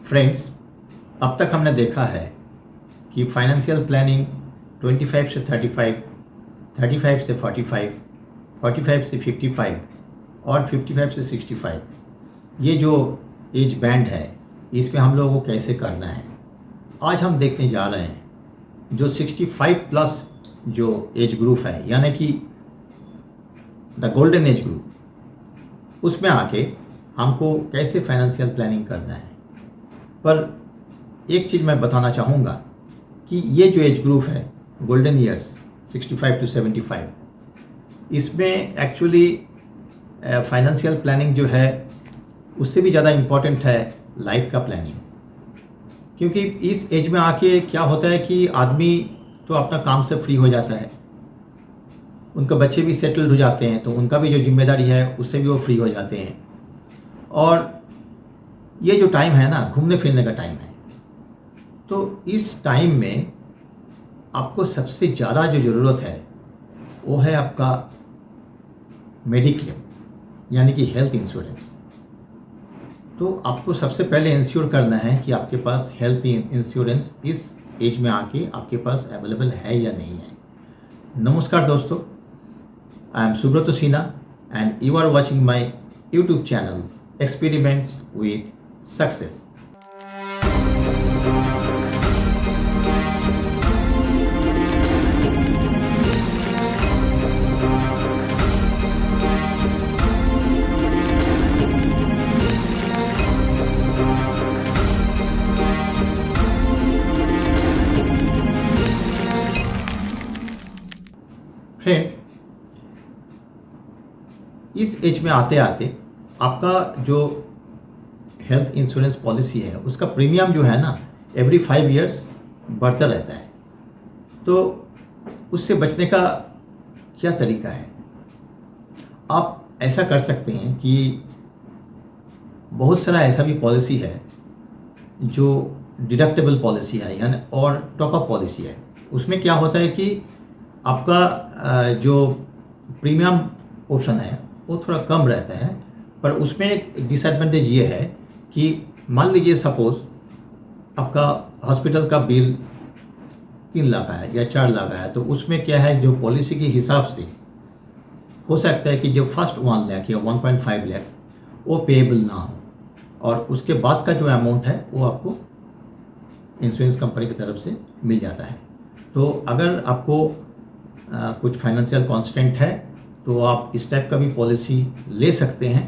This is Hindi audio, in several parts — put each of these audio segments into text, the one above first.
फ्रेंड्स, अब तक हमने देखा है कि फाइनेंशियल प्लानिंग 25 से 35, 35 से 45, 45 से 55 और 55 से 65 ये जो एज बैंड है इसमें हम लोगों को कैसे करना है आज हम देखने जा रहे हैं। जो 65 प्लस जो एज ग्रुप है यानी कि द गोल्डन एज ग्रुप, उसमें आके हमको कैसे फाइनेंशियल प्लानिंग करना है। पर एक चीज़ मैं बताना चाहूँगा कि ये जो एज ग्रुप है गोल्डन ईयर्स 65 टू 75, इसमें एक्चुअली फाइनेंशियल प्लानिंग जो है उससे भी ज़्यादा इम्पॉर्टेंट है लाइफ का प्लानिंग। क्योंकि इस एज में आके क्या होता है कि आदमी तो अपना काम से फ्री हो जाता है, उनके बच्चे भी सेटल्ड हो जाते हैं, तो उनका भी जो जिम्मेदारी है उससे भी वो फ्री हो जाते हैं। और ये जो टाइम है ना, घूमने फिरने का टाइम है। तो इस टाइम में आपको सबसे ज़्यादा जो ज़रूरत है वो है आपका मेडिक्लेम यानी कि हेल्थ इंश्योरेंस। तो आपको सबसे पहले इंश्योर करना है कि आपके पास हेल्थ इंश्योरेंस इस एज में आके आपके पास अवेलेबल है या नहीं है। नमस्कार दोस्तों, I am Subrato Sinha and you are watching my YouTube channel experiments with success. Friends, इस एज में आते आते आपका जो हेल्थ इंश्योरेंस पॉलिसी है उसका प्रीमियम जो है ना एवरी 5 इयर्स बढ़ता रहता है। तो उससे बचने का क्या तरीका है? आप ऐसा कर सकते हैं कि बहुत सारा ऐसा भी पॉलिसी है जो डिडक्टेबल पॉलिसी है यानी और टॉपअप पॉलिसी है। उसमें क्या होता है कि आपका जो प्रीमियम पोर्शन है वो थोड़ा कम रहता है, पर उसमें एक डिसएडवांटेज ये है कि मान लीजिए सपोज़ आपका हॉस्पिटल का बिल 3 लाख आया या 4 लाख आया, तो उसमें क्या है जो पॉलिसी के हिसाब से हो सकता है कि जो फर्स्ट 1 लाख या 1.5 लाख वो पेएबल ना हो, और उसके बाद का जो अमाउंट है वो आपको इंश्योरेंस कंपनी की तरफ से मिल जाता है। तो अगर आपको कुछ फाइनेंशियल कॉन्स्टेंट है तो आप इस टाइप का भी पॉलिसी ले सकते हैं,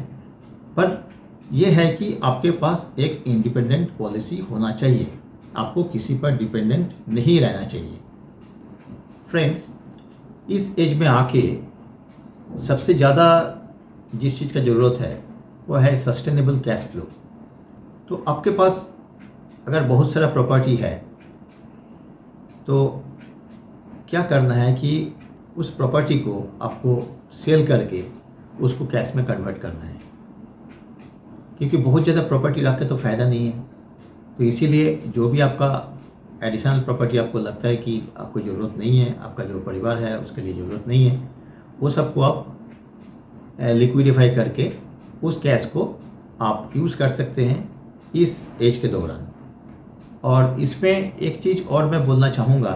पर यह है कि आपके पास एक इंडिपेंडेंट पॉलिसी होना चाहिए, आपको किसी पर डिपेंडेंट नहीं रहना चाहिए। फ्रेंड्स, इस एज में आके सबसे ज़्यादा जिस चीज़ का ज़रूरत है वो है सस्टेनेबल कैश फ्लो। तो आपके पास अगर बहुत सारा प्रॉपर्टी है तो क्या करना है कि उस प्रॉपर्टी को आपको सेल करके उसको कैश में कन्वर्ट करना है, क्योंकि बहुत ज़्यादा प्रॉपर्टी रख के तो फ़ायदा नहीं है। तो इसीलिए जो भी आपका एडिशनल प्रॉपर्टी आपको लगता है कि आपको ज़रूरत नहीं है, आपका जो परिवार है उसके लिए ज़रूरत नहीं है, वो सबको आप लिक्विडिफाई करके उस कैश को आप यूज़ कर सकते हैं इस एज के दौरान। और इसमें एक चीज़ और मैं बोलना चाहूँगा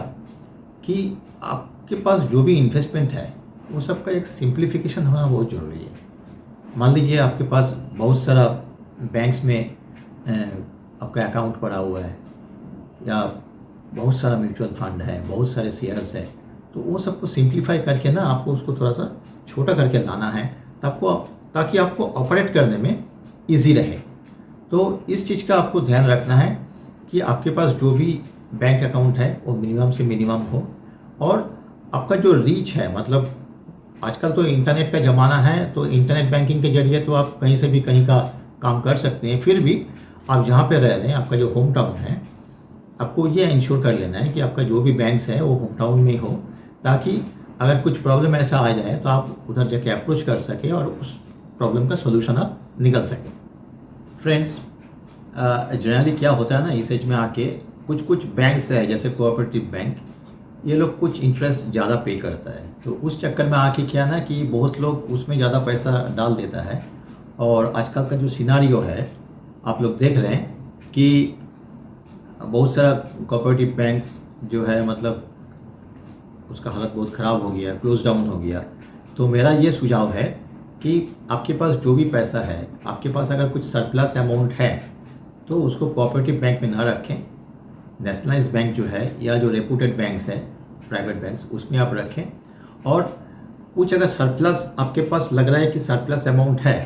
कि आपके पास जो भी इन्वेस्टमेंट है वो सबका एक सिंप्लीफिकेशन होना बहुत ज़रूरी है। मान लीजिए आपके पास बहुत सारा बैंक्स में आपका अकाउंट पड़ा हुआ है या बहुत सारा म्यूचुअल फंड है, बहुत सारे शेयर्स है, तो वो सबको सिंप्लीफाई करके ना आपको उसको थोड़ा सा छोटा करके लाना है ताकि आपको ऑपरेट करने में ईजी रहे। तो इस चीज़ का आपको ध्यान रखना है कि आपके पास जो भी बैंक अकाउंट है वो मिनिमम से मिनिमम हो, और आपका जो रीच है, मतलब आजकल तो इंटरनेट का ज़माना है, तो इंटरनेट बैंकिंग के ज़रिए तो आप कहीं से भी कहीं का काम कर सकते हैं। फिर भी आप जहाँ पे रह रहे हैं, आपका जो होम टाउन है, आपको ये इंश्योर कर लेना है कि आपका जो भी बैंक्स है वो होम टाउन में हो, ताकि अगर कुछ प्रॉब्लम ऐसा आ जाए तो आप उधर जाके अप्रोच कर सकें और उस प्रॉब्लम का सोल्यूशन आप निकल सकें। फ्रेंड्स, जनरली क्या होता है ना, इस एज में आके कुछ बैंक्स है जैसे कोऑपरेटिव बैंक, ये लोग कुछ इंटरेस्ट ज़्यादा पे करता है। तो उस चक्कर में आके क्या ना कि बहुत लोग उसमें ज़्यादा पैसा डाल देता है। और आजकल का जो सिनारियो है आप लोग देख रहे हैं कि बहुत सारा कोऑपरेटिव बैंक्स जो है मतलब उसका हालत बहुत ख़राब हो गया, क्लोज डाउन हो गया। तो मेरा ये सुझाव है कि आपके पास जो भी पैसा है, आपके पास अगर कुछ सरप्लस अमाउंट है तो उसको कोऑपरेटिव बैंक में ना रखें, नेशनलाइज्ड बैंक जो है या जो रेपुटेड बैंक्स है, प्राइवेट बैंक्स, उसमें आप रखें। और कुछ अगर सरप्लस आपके पास लग रहा है कि सरप्लस अमाउंट है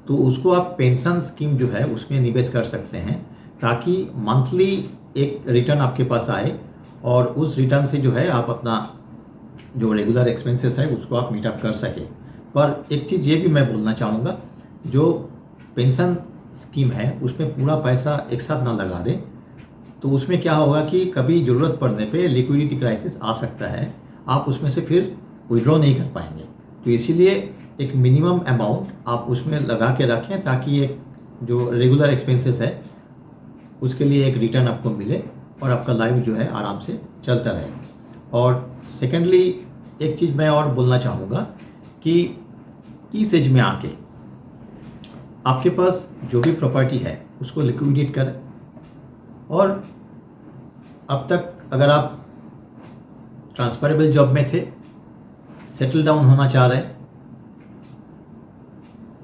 तो उसको आप पेंशन स्कीम जो है उसमें निवेश कर सकते हैं, ताकि मंथली एक रिटर्न आपके पास आए और उस रिटर्न से जो है आप अपना जो रेगुलर एक्सपेंसेस है उसको आप मीट अप कर सकें। पर एक चीज़ ये भी मैं बोलना चाहूँगा, जो पेंशन स्कीम है उसमें पूरा पैसा एक साथ ना लगा दें, तो उसमें क्या होगा कि कभी ज़रूरत पड़ने पे लिक्विडिटी क्राइसिस आ सकता है, आप उसमें से फिर विड्रॉ नहीं कर पाएंगे। तो इसीलिए एक मिनिमम अमाउंट आप उसमें लगा के रखें, ताकि एक जो रेगुलर एक्सपेंसेस है उसके लिए एक रिटर्न आपको मिले और आपका लाइफ जो है आराम से चलता रहे। और सेकेंडली एक चीज़ मैं और बोलना चाहूँगा कि इस एज में आके आपके पास जो भी प्रॉपर्टी है उसको लिक्विडेट करें। और अब तक अगर आप ट्रांसफरेबल जॉब में थे, सेटल डाउन होना चाह रहे हैं,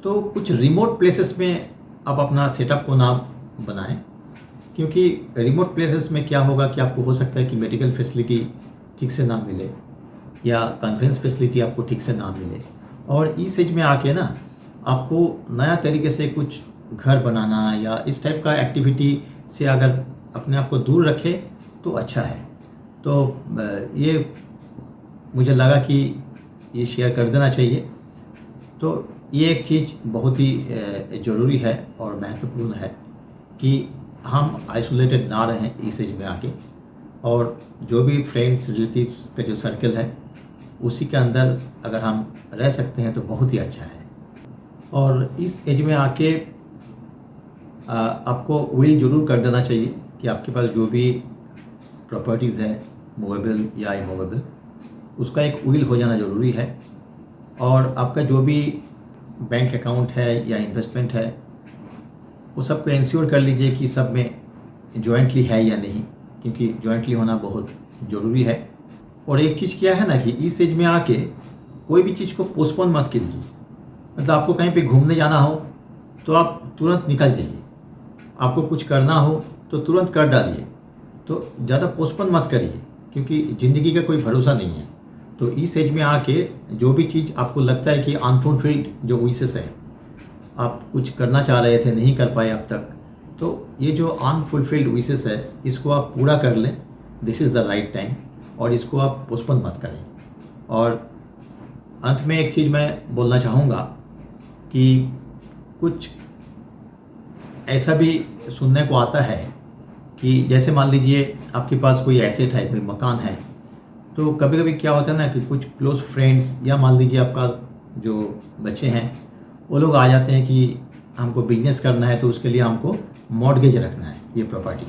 तो कुछ रिमोट प्लेसेस में आप अपना सेटअप को ना बनाएं, क्योंकि रिमोट प्लेसेस में क्या होगा कि आपको हो सकता है कि मेडिकल फैसिलिटी ठीक से ना मिले या कन्वेंस फैसिलिटी आपको ठीक से ना मिले। और इस एज में आके ना आपको नया तरीके से कुछ घर बनाना या इस टाइप का एक्टिविटी से अगर अपने आप को दूर रखे तो अच्छा है। तो ये मुझे लगा कि ये शेयर कर देना चाहिए। तो ये एक चीज़ बहुत ही ज़रूरी है और महत्वपूर्ण है कि हम आइसोलेटेड ना रहें इस एज में आके, और जो भी फ्रेंड्स रिलेटिव्स का जो सर्कल है उसी के अंदर अगर हम रह सकते हैं तो बहुत ही अच्छा है। और इस एज में आके आपको विल ज़रूर कर देना चाहिए कि आपके पास जो भी प्रॉपर्टीज़ है, मूवेबल या इमूवेबल, उसका एक विल हो जाना ज़रूरी है। और आपका जो भी बैंक अकाउंट है या इन्वेस्टमेंट है वो सबको इंश्योर कर लीजिए कि सब में जॉइंटली है या नहीं, क्योंकि जॉइंटली होना बहुत ज़रूरी है। और एक चीज़ क्या है ना कि इस एज में आके कोई भी चीज़ को पोस्टपोन मत कीजिए। मतलब आपको कहीं पे घूमने जाना हो तो आप तुरंत निकल जाइए, आपको कुछ करना हो तो तुरंत कर डालिए, तो ज़्यादा पोस्टपोन मत करिए, क्योंकि ज़िंदगी का कोई भरोसा नहीं है। तो इस एज में आके जो भी चीज़ आपको लगता है कि अनफुलफिल्ड जो विशेस है, आप कुछ करना चाह रहे थे नहीं कर पाए अब तक, तो ये जो अनफुलफिल्ड विशेस है इसको आप पूरा कर लें। This is the right time, और इसको आप पोस्टपोन मत करें। और अंत में एक चीज़ मैं बोलना चाहूँगा कि कुछ ऐसा भी सुनने को आता है कि जैसे मान लीजिए आपके पास कोई एसेट है, कोई मकान है, तो कभी कभी क्या होता है ना कि कुछ क्लोज फ्रेंड्स या मान लीजिए आपका जो बच्चे हैं वो लोग आ जाते हैं कि हमको बिजनेस करना है तो उसके लिए हमको मॉर्गेज रखना है ये प्रॉपर्टी।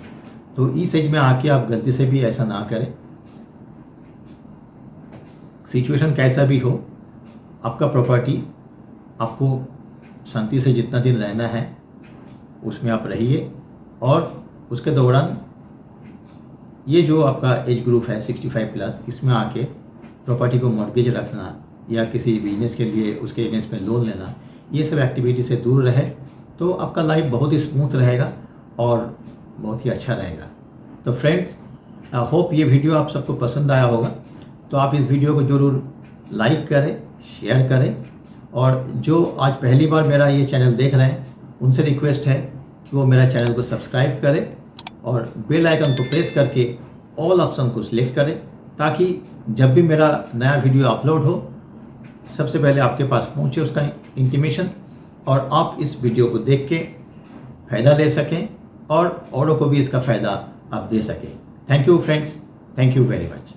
तो इस एज में आके आप गलती से भी ऐसा ना करें। सिचुएशन कैसा भी हो, आपका प्रॉपर्टी, आपको शांति से जितना दिन रहना है उसमें आप रहिए। और उसके दौरान ये जो आपका एज ग्रुप है 65+, इसमें आके प्रॉपर्टी को मॉर्गेज रखना या किसी बिजनेस के लिए उसके अगेंस्ट में लोन लेना, ये सब एक्टिविटी से दूर रहे तो आपका लाइफ बहुत ही स्मूथ रहेगा और बहुत ही अच्छा रहेगा। तो फ्रेंड्स, आई होप ये वीडियो आप सबको पसंद आया होगा। तो आप इस वीडियो को ज़रूर लाइक करें, शेयर करें, और जो आज पहली बार मेरा ये चैनल देख रहे हैं उनसे रिक्वेस्ट है कि वो मेरा चैनल को सब्सक्राइब करें और बेल आइकन को प्रेस करके ऑल ऑप्शन को सिलेक्ट करें, ताकि जब भी मेरा नया वीडियो अपलोड हो सबसे पहले आपके पास पहुंचे उसका इंटीमेशन, और आप इस वीडियो को देख के फ़ायदा ले सकें और औरों को भी इसका फ़ायदा आप दे सकें। Thank you friends, thank you very much.